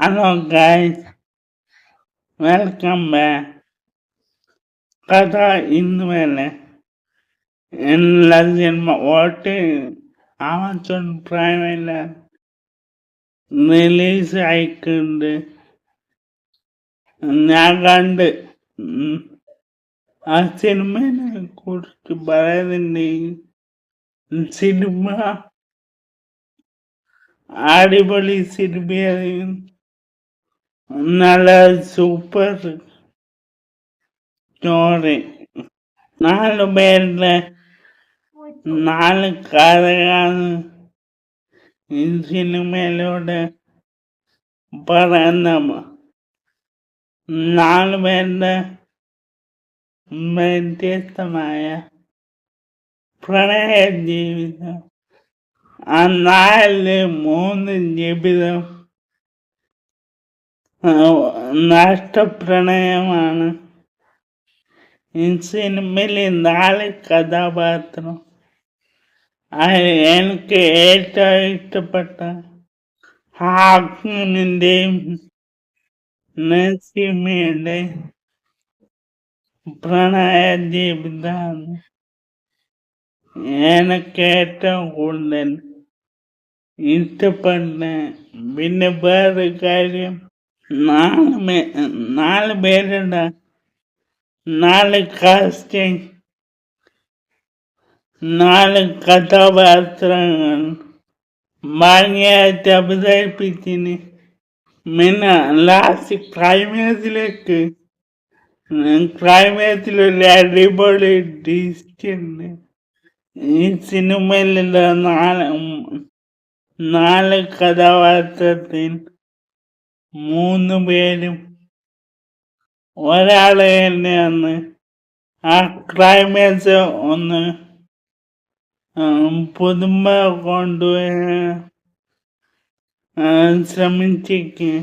Hello guys, welcome back. കഥ ഇന്നുമല്ല എല്ലാ cinema ഓട്ട് Amazon പ്രൈമില്ല release ആയിട്ടുണ്ട്. ഞാൻ കണ്ട് ആ സിനിമയെ കുറിച്ച് പറയുന്നുണ്ടെങ്കിൽ സിനിമ അടിപൊളി സിനിമയായിരുന്നു. നല്ല സൂപ്പർ സ്റ്റോറി, 4 പേരുടെ 4 കഥകളാണ് ഈ സിനിമയിലൂടെ പറയുന്ന. 4 പേരുടെ വ്യത്യസ്തമായ പ്രണയ ജീവിതം. ആ 3 ജീവിതം നഷ്ടപ്രണയമാണ്. ഈ സിനിമയിലെ 4 കഥാപാത്രം എനിക്ക് ഏറ്റവും ഇഷ്ടപ്പെട്ട ഹാക്കിമിന്റെയും നസീമയുടെയും പ്രണയ ജീവിതമാണ് എനിക്ക് ഏറ്റവും കൂടുതൽ ഇഷ്ടപ്പെട്ട. പിന്നെ വേറെ കാര്യം, 4 പേരുടെ 4 കാസ്റ്റിംഗ്, 4 കഥാപാത്രങ്ങൾ ഭംഗിയായിട്ട് അവതരിപ്പിച്ചിന്. പിന്നെ ലാസ്റ്റ് ക്ലൈമാക്സിലൊരു അടിപൊളി ട്വിസ്റ്റ് ഉണ്ട്. ഈ സിനിമയിലുള്ള 4 കഥാപാത്രത്തിൽ 3 പേരും ഒരാള് തന്നെയാണ് ആ ക്ലൈമാക്സ് ഒന്ന് പുതുമ കൊണ്ടുവരാൻ ശ്രമിച്ചിരിക്കുക.